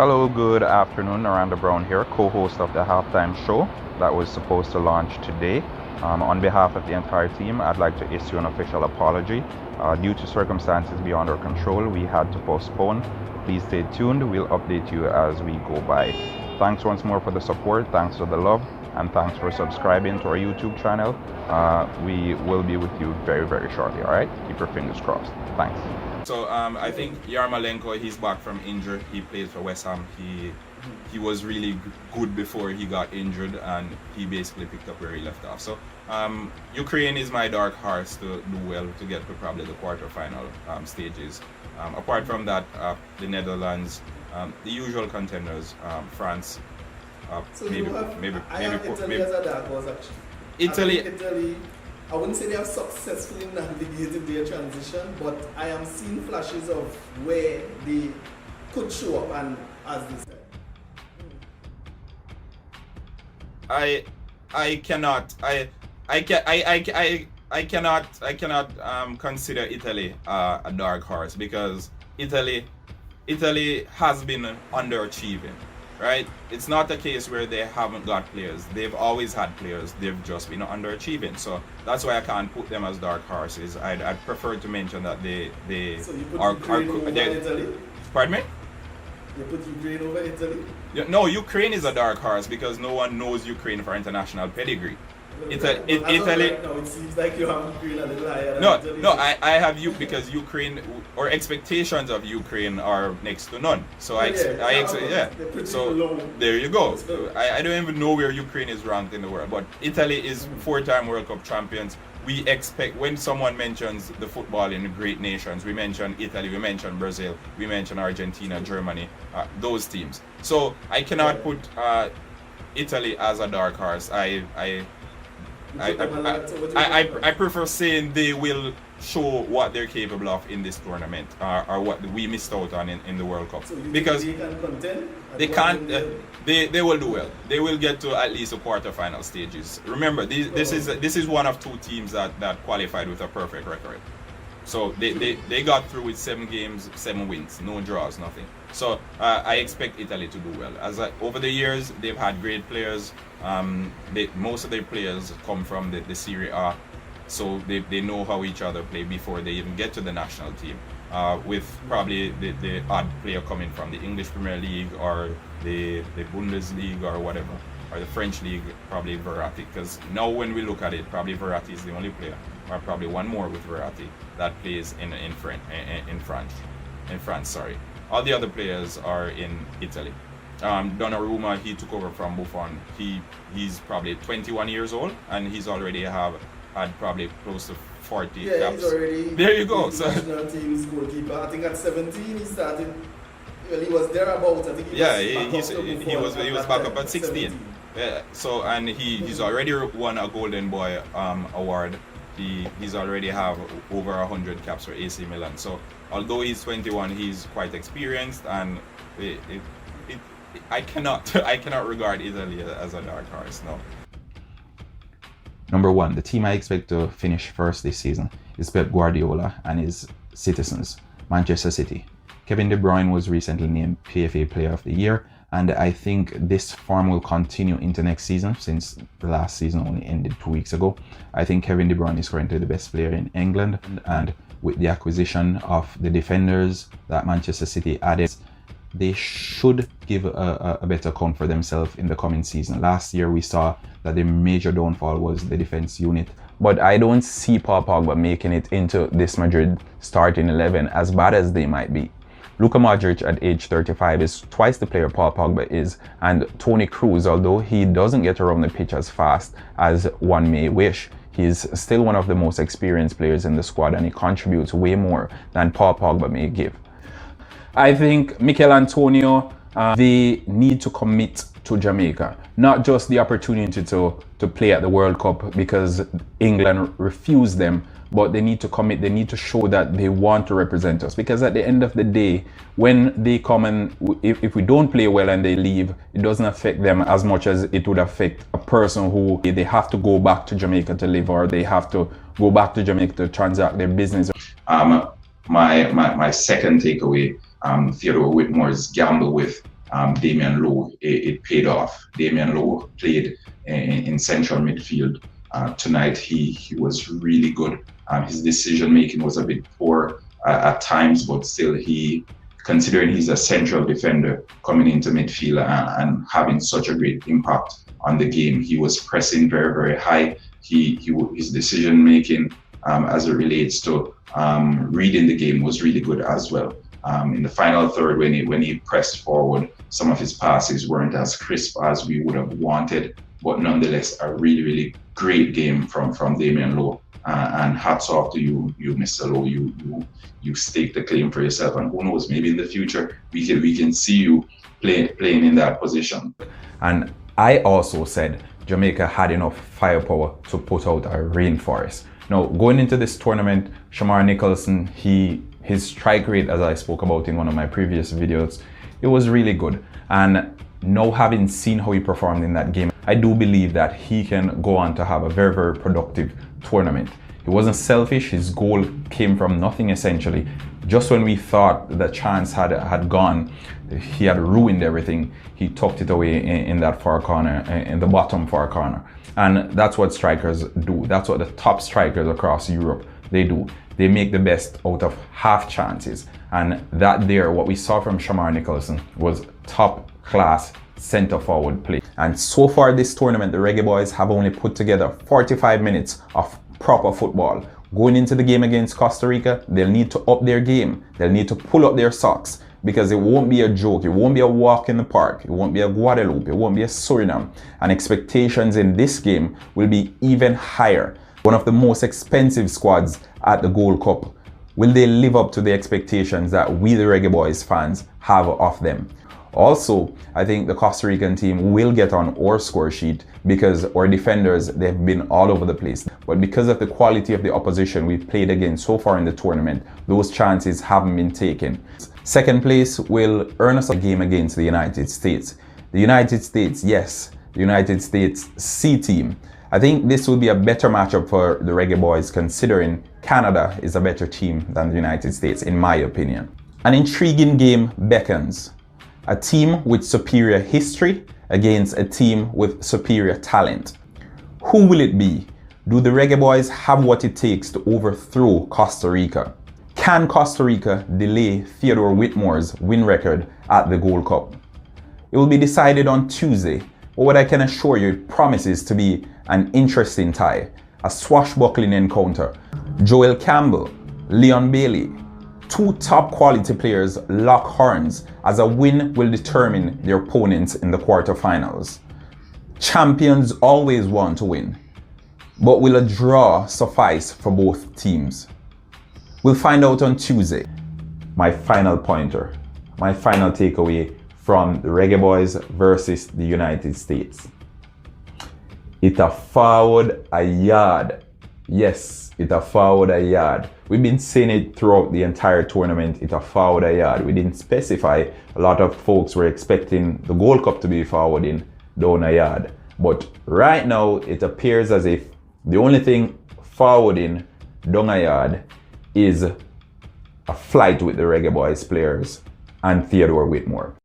Hello, good afternoon. Miranda Brown here, co-host of the Halftime Show that was supposed to launch today. On behalf of the entire team, I'd like to issue an official apology. Due to circumstances beyond our control, we had to postpone. Please stay tuned. We'll update you as we go by. Thanks once more for the support. Thanks for the love. And thanks for subscribing to our YouTube channel. We will be with you very, very shortly, all right? Keep your fingers crossed. Thanks. So I think Yarmolenko, he's back from injury. He played for West Ham. He was really good before he got injured, and he basically picked up where he left off. So Ukraine is my dark horse to do well, to get to probably the quarterfinal stages. Apart from that, the Netherlands, the usual contenders, France. So maybe Italy as a dark horse actually. Italy. I wouldn't say they have successfully navigated their transition, but I am seeing flashes of where they could show up and as this time. I cannot consider Italy a dark horse, because Italy has been underachieving. Right? It's not a case where they haven't got players. They've always had players. They've just been underachieving. So that's why I can't put them as dark horses. I'd prefer to mention that they so you put are Ukraine over Italy? Pardon me? You put Ukraine over Italy? No, Ukraine is a dark horse because no one knows Ukraine for international pedigree. Italy. Right now, it seems like you have Ukraine a little higher than Italy. No, I have you because Ukraine, or expectations of Ukraine are next to none. So So low. there you go. I don't even know where Ukraine is ranked in the world, but Italy is 4-time World Cup champions. We expect, when someone mentions the football in the great nations, we mention Italy, we mention Brazil, we mention Argentina, Germany, those teams. So I cannot put Italy as a dark horse. I prefer saying they will show what they're capable of in this tournament, or what we missed out on in the World Cup. So because they can contend? They can't. They will do well. They will get to at least the quarterfinal stages. Remember, this is one of two teams that qualified with a perfect record. So they got through with 7 games, 7 wins, no draws, nothing. So I expect Italy to do well. Over the years, they've had great players. Most of their players come from the Serie A, so they know how each other play before they even get to the national team. With probably the odd player coming from the English Premier League or the Bundesliga or whatever, or the French League, probably Verratti. Because now when we look at it, probably Verratti is the only player, or probably one more with Verratti, that plays in France. Sorry, all the other players are in Italy. Donnarumma, he took over from Buffon. He's probably 21 years old, and he's already had probably close to 40 caps. He's already there you go. So national team's goalkeeper. I think at 17 he started. Well, he was thereabouts. I think he was back up at 16. Yeah. So and he's already won a Golden Boy award. He's already have over 100 caps for AC Milan. So although he's 21, he's quite experienced, and I cannot regard Italy as a dark horse. No. Number 1, the team I expect to finish first this season is Pep Guardiola and his citizens, Manchester City. Kevin De Bruyne was recently named PFA Player of the Year, and I think this form will continue into next season, since the last season only ended 2 weeks ago. I think Kevin De Bruyne is currently the best player in England, and with the acquisition of the defenders that Manchester City added, they should give a better account for themselves in the coming season. Last year we saw that the major downfall was the defense unit, but I don't see Paul Pogba making it into this Madrid starting 11, as bad as they might be. Luka Modric at age 35 is twice the player Paul Pogba is, and Toni Kroos, although he doesn't get around the pitch as fast as one may wish, he's still one of the most experienced players in the squad, and he contributes way more than Paul Pogba may give. I think Mikel Antonio, they need to commit to Jamaica, not just the opportunity to play at the World Cup because England refused them, but they need to commit. They need to show that they want to represent us, because at the end of the day, when they come and if we don't play well and they leave, it doesn't affect them as much as it would affect a person who they have to go back to Jamaica to live, or they have to go back to Jamaica to transact their business. My second takeaway, Theodore Whitmore's gamble with Damien Law, it paid off. Damien Law played in central midfield. Tonight he was really good. His decision making was a bit poor at times, but still considering he's a central defender coming into midfield and having such a great impact on the game, he was pressing very, very high. His decision making as it relates to reading the game was really good as well. In the final third, when he pressed forward, some of his passes weren't as crisp as we would have wanted, but nonetheless, a really, really great game from Damien Law. And hats off to you, Mr. Law. You stake the claim for yourself, and who knows, maybe in the future we can see you playing in that position. And I also said Jamaica had enough firepower to put out a rainforest. Now, going into this tournament, Shamar Nicholson, his strike rate, as I spoke about in one of my previous videos, it was really good. And now having seen how he performed in that game, I do believe that he can go on to have a very, very productive tournament. He wasn't selfish. His goal came from nothing essentially. Just when we thought the chance had gone, he had ruined everything, he tucked it away in that far corner, in the bottom far corner. And that's what strikers do. That's what the top strikers across Europe, they do. They make the best out of half chances. And that there, what we saw from Shamar Nicholson was top class center forward play. And so far this tournament, the Reggae Boyz have only put together 45 minutes of proper football. Going into the game against Costa Rica, they'll need to up their game. They'll need to pull up their socks, because it won't be a joke. It won't be a walk in the park. It won't be a Guadeloupe. It won't be a Suriname. And expectations in this game will be even higher. One of the most expensive squads at the Gold Cup. Will they live up to the expectations that we, the Reggae Boyz fans, have of them? Also, I think the Costa Rican team will get on our score sheet because our defenders, they've been all over the place. But because of the quality of the opposition we've played against so far in the tournament, those chances haven't been taken. Second place will earn us a game against the United States. The United States, yes, the United States C team. I think this will be a better matchup for the Reggae Boyz, considering Canada is a better team than the United States, in my opinion. An intriguing game beckons. A team with superior history against a team with superior talent. Who will it be? Do the Reggae Boyz have what it takes to overthrow Costa Rica? Can Costa Rica delay Theodore Whitmore's win record at the Gold Cup? It will be decided on Tuesday, but what I can assure you, it promises to be an interesting tie, a swashbuckling encounter. Joel Campbell, Leon Bailey, two top quality players lock horns as a win will determine their opponents in the quarterfinals. Champions always want to win, but will a draw suffice for both teams? We'll find out on Tuesday. My final pointer, my final takeaway from the Reggae Boyz versus the United States. It a forward a yard. Yes, it a forward a yard. We've been saying it throughout the entire tournament, it a forward a yard. We didn't specify. A lot of folks were expecting the Gold Cup to be forwarding down a yard. But right now, it appears as if the only thing forwarding down a yard is a flight with the Reggae Boyz players and Theodore Whitmore.